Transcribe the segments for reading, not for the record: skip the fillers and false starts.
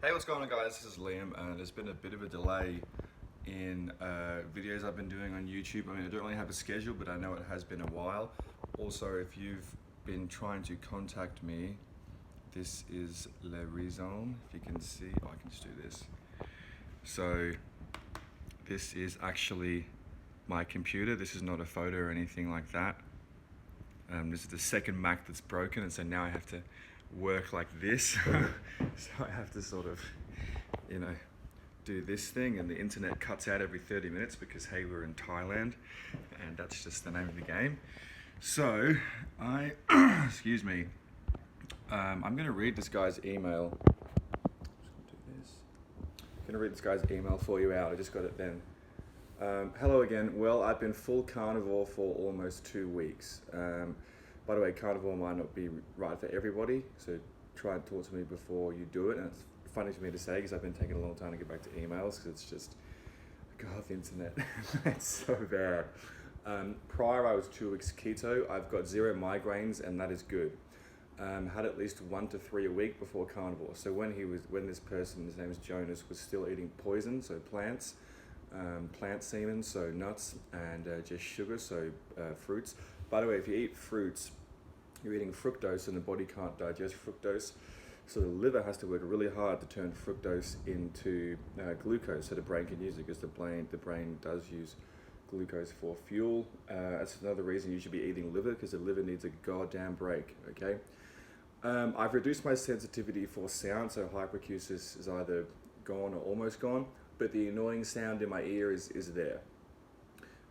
Hey, what's going on, guys? This is Liam, and there's been a bit of a delay in videos I've been doing on YouTube. I mean, I don't really have a schedule, but I know it has been a while. Also, if you've been trying to contact me, this is la raison. If you can see, oh, I can just do this. So, this is actually my computer. This is not a photo or anything like that. This is the second Mac that's broken, and so now I have to work like this. So I have to sort of, do this thing, and the internet cuts out every 30 minutes because, hey, we're in Thailand, and that's just the name of the game. So excuse me, I'm gonna read this guy's email. I'm gonna read this guy's email for you out. I just got it then. Hello again. Well, I've been full carnivore for almost 2 weeks. By the way, carnivore might not be right for everybody, so try and talk to me before you do it. And it's funny for me to say because I've been taking a long time to get back to emails because it's just, God, the internet, it's so bad. Prior, I was 2 weeks keto. I've got 0 migraines, and that is good. Had at least 1 to 3 a week before carnivore. So when this person, his name is Jonas, was still eating poison, so plants, plant semen, so nuts, and just sugar, so fruits. By the way, if you eat fruits, you're eating fructose, and the body can't digest fructose, so the liver has to work really hard to turn fructose into glucose, so the brain can use it, because the brain does use glucose for fuel. That's another reason you should be eating liver, because the liver needs a goddamn break. Okay. I've reduced my sensitivity for sound, so hyperacusis is either gone or almost gone, but the annoying sound in my ear is there.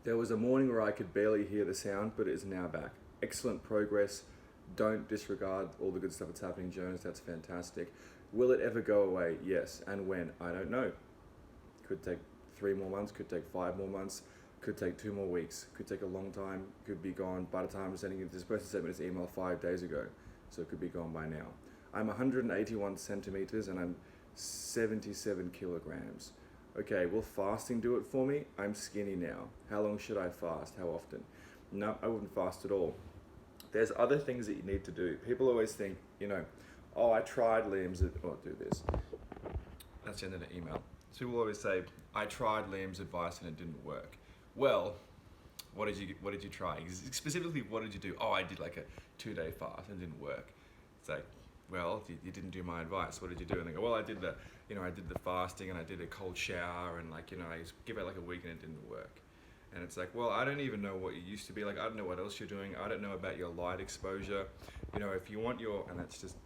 There was a morning where I could barely hear the sound, but it is now back. Excellent progress. Don't disregard all the good stuff that's happening, Jonas. That's fantastic. Will it ever go away? Yes. And when? I don't know. Could take 3 more months, could take 5 more months, could take 2 more weeks, could take a long time, could be gone by the time I'm sending it. This person sent me this email 5 days ago, so it could be gone by now. I'm 181 centimeters and I'm 77 kilograms. Okay, will fasting do it for me? I'm skinny now. How long should I fast? How often? No, I wouldn't fast at all. There's other things that you need to do. People always think, oh, I tried Liam's, do this. That's the end of the email. So people always say, I tried Liam's advice and it didn't work. Well, what did you try? Specifically, what did you do? Oh, I did like a 2-day fast and it didn't work. It's like, well, you didn't do my advice. What did you do? And they go, well, I did the fasting and I did a cold shower and I give it like a week and it didn't work. And it's like, well, I don't even know what you used to be like. I don't know what else you're doing. I don't know about your light exposure. If you want and that's just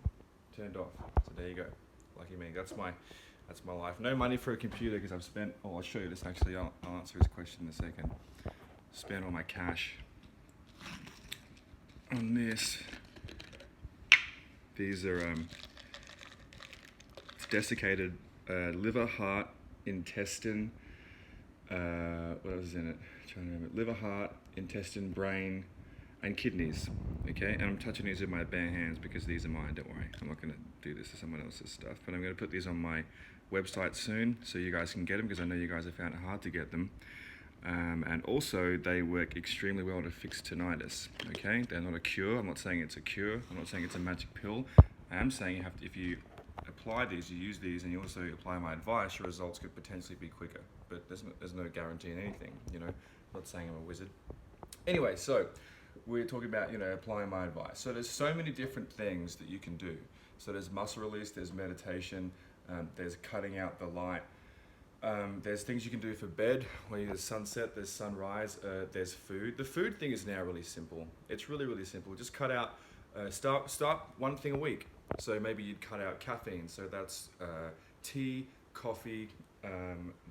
turned off. So there you go. Lucky me. That's my life. No money for a computer because I've spent, I'll show you this actually. I'll answer his question in a second. Spent all my cash on this. These are it's desiccated liver, heart, intestine. What else is in it? I'm trying to remember. Liver, heart, intestine, brain, and kidneys. Okay, and I'm touching these with my bare hands because these are mine. Don't worry, I'm not going to do this to someone else's stuff. But I'm going to put these on my website soon, so you guys can get them because I know you guys have found it hard to get them. And also, they work extremely well to fix tinnitus. Okay, they're not a cure. I'm not saying it's a cure. I'm not saying it's a magic pill. I am saying if you apply these, you use these, and you also apply my advice, your results could potentially be quicker. But there's no guarantee in anything. I'm not saying I'm a wizard. Anyway, so we're talking about applying my advice. So there's so many different things that you can do. So there's muscle release, there's meditation, there's cutting out the light. There's things you can do for bed, where there's sunset, there's sunrise, there's food. The food thing is now really simple. It's really, really simple. Just cut out, start one thing a week. So maybe you'd cut out caffeine. So that's tea, coffee,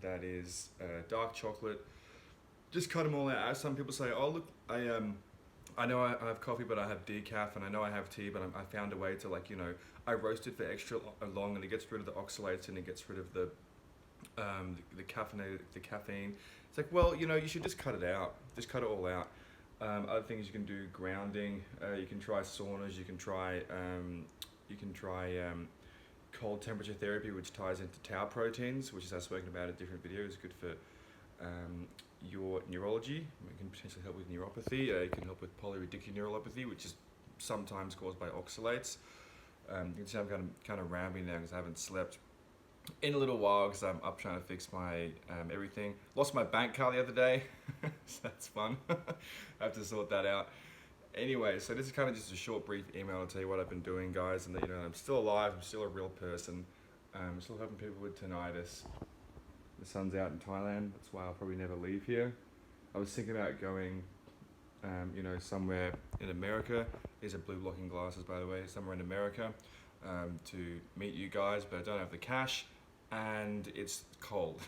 that is dark chocolate. Just cut them all out. Some people say, oh look, I know I have coffee, but I have decaf, and I know I have tea, but I found a way to I roast it for extra long, and it gets rid of the oxalates, and it gets rid of the caffeine. It's like, well, you should just cut it out. Just cut it all out. Other things you can do: grounding. You can try saunas. You can try cold temperature therapy, which ties into tau proteins, which is I've spoken about in different videos. Good for your neurology. It can potentially help with neuropathy. It can help with polyradiculoneuropathy, which is sometimes caused by oxalates. You can see I'm kind of rambling now because I haven't slept. in a little while because I'm up trying to fix my everything. Lost my bank card the other day, so that's fun. I have to sort that out. Anyway, so this is kind of just a short, brief email to tell you what I've been doing, guys, and that I'm still alive. I'm still a real person. I'm still helping people with tinnitus. The sun's out in Thailand. That's why I'll probably never leave here. I was thinking about going, somewhere in America. These are blue blocking glasses, by the way. Somewhere in America to meet you guys, but I don't have the cash, and it's cold.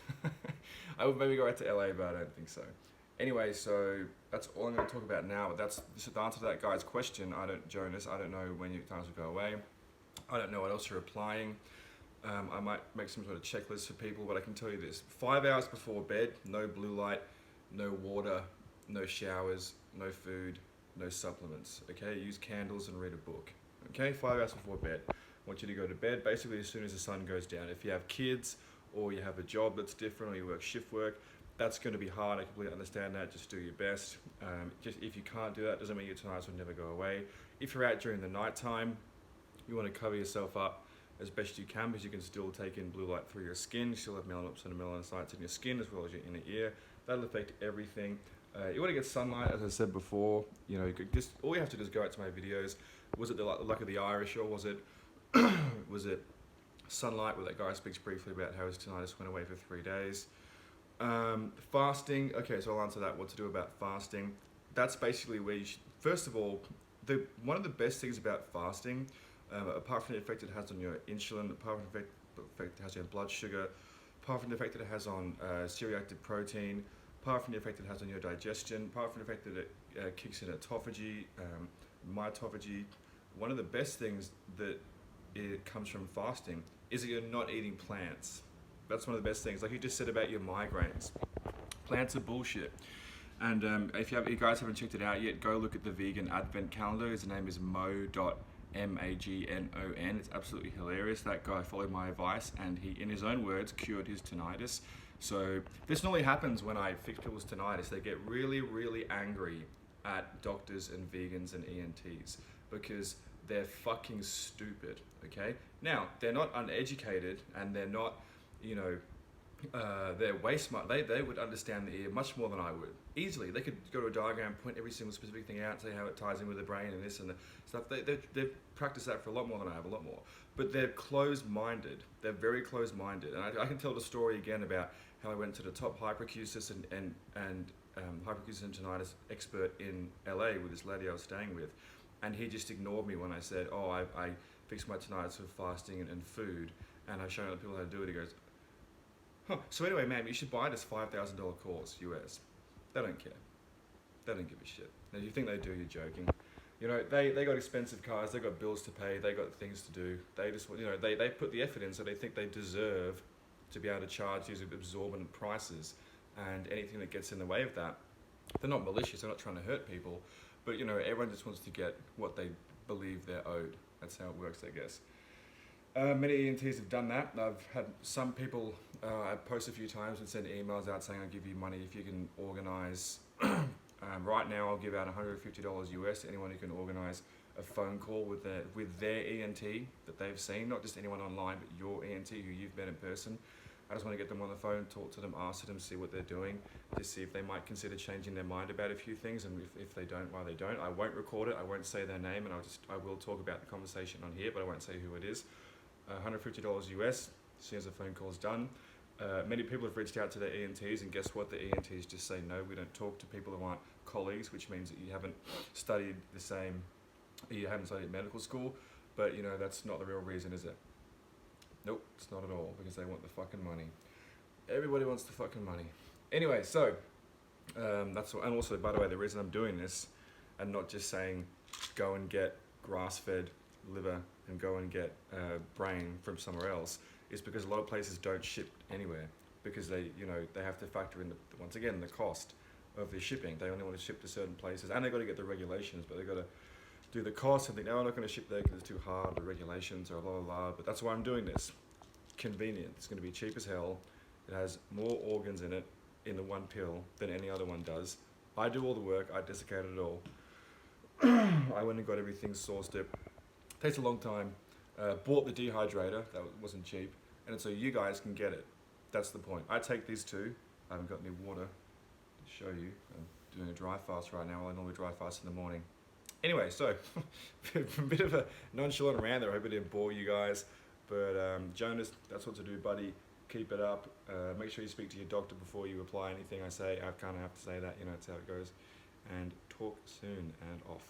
I would maybe go out to LA, but I don't think so. Anyway, so that's all I'm going to talk about now. But that's the answer to that guy's question. Jonas, I don't know when your times will go away. I don't know what else you're applying. I might make some sort of checklist for people, but I can tell you this: 5 hours before bed, no blue light, no water, no showers, no food, no supplements. Okay, use candles and read a book. Okay, 5 hours before bed. I want you to go to bed basically as soon as the sun goes down. If you have kids or you have a job that's different or you work shift work, that's going to be hard. I completely understand that. Just do your best. Just if you can't do that, doesn't mean your tinnitus will never go away. If you're out during the night time, you want to cover yourself up as best you can, because you can still take in blue light through your skin. You still have melanops and melanocytes in your skin as well as your inner ear. That'll affect everything. You want to get sunlight, as I said before. You could just all you have to do is go out to my videos. Was it the luck of the Irish, or was it was it sunlight, where that guy speaks briefly about how his tinnitus went away for 3 days? Fasting. Okay, so I'll answer that. What to do about fasting? That's basically where you should. First of all, one of the best things about fasting, apart from the effect it has on your insulin, apart from the effect it has on your blood sugar, apart from the effect that it has on C-reactive protein, apart from the effect it has on your digestion, apart from the effect that it kicks in autophagy, mitophagy, one of the best things that it comes from fasting is that you're not eating plants. That's one of the best things. Like you just said about your migraines. Plants are bullshit. And if you guys haven't checked it out yet, go look at the Vegan Advent Calendar. His name is Mo.Magnon. It's absolutely hilarious. That guy followed my advice, and he, in his own words, cured his tinnitus. So this normally happens when I fix people's tinnitus. They get really, really angry at doctors and vegans and ENTs because they're fucking stupid, okay? Now, they're not uneducated, and they're not, they're way smart. They would understand the ear much more than I would. Easily. They could go to a diagram, point every single specific thing out, say how it ties in with the brain and this and the stuff. They've practiced that for a lot more than I have, a lot more. But they're closed-minded. They're very closed-minded. And I can tell the story again about how I went to the top hyperacusis and hyperacusis and tinnitus expert in LA with this lady I was staying with. And he just ignored me when I said, I fixed my tinnitus with fasting and food. And I showed other people how to do it. He goes, huh. So anyway, ma'am, you should buy this $5,000 course, US. They don't care. They don't give a shit. Now, if you think they do, you're joking. They got expensive cars, they got bills to pay, they got things to do. They just, they put the effort in, so they think they deserve to be able to charge these exorbitant prices. And anything that gets in the way of that, they're not malicious, they're not trying to hurt people. But, everyone just wants to get what they believe they're owed. That's how it works, I guess. Many ENTs have done that. I've had some people, I post a few times and send emails out saying I'll give you money if you can organise. Right now I'll give out $150 US to anyone who can organise a phone call with their ENT that they've seen, not just anyone online, but your ENT who you've met in person. I just want to get them on the phone, talk to them, ask them, see what they're doing, to see if they might consider changing their mind about a few things, and if they don't, why they don't. I won't record it, I won't say their name, and I will talk about the conversation on here, but I won't say who it is. $150 US, as soon as the phone call's done. Many people have reached out to their ENTs, and guess what? The ENTs just say no. We don't talk to people who aren't colleagues, which means that you haven't studied medical school. But that's not the real reason, is it? Nope, it's not at all, because they want the fucking money. Everybody wants the fucking money. Anyway, so that's what, and also, by the way, the reason I'm doing this, and not just saying go and get grass-fed liver and go and get brain from somewhere else, is because a lot of places don't ship anywhere, because they have to factor in once again the cost of the shipping. They only want to ship to certain places, and they got to get the regulations, but they got to do the cost and think, no, I'm not going to ship there because it's too hard, the regulations are blah blah blah. But that's why I'm doing this. Convenient. It's going to be cheap as hell. It has more organs in it in the one pill than any other one does. I do all the work. I desiccated it all. I went and got everything sourced. It takes a long time. Bought the dehydrator. That wasn't cheap. and so you guys can get it. That's the point. I take these two. I haven't got any water to show you. I'm doing a dry fast right now. I normally dry fast in the morning. Anyway, so a bit of a nonchalant rant there. I hope it didn't bore you guys. But Jonas, that's what to do, buddy. Keep it up. Make sure you speak to your doctor before you apply anything I say. I kind of have to say that, you know, it's how it goes. And talk soon and off.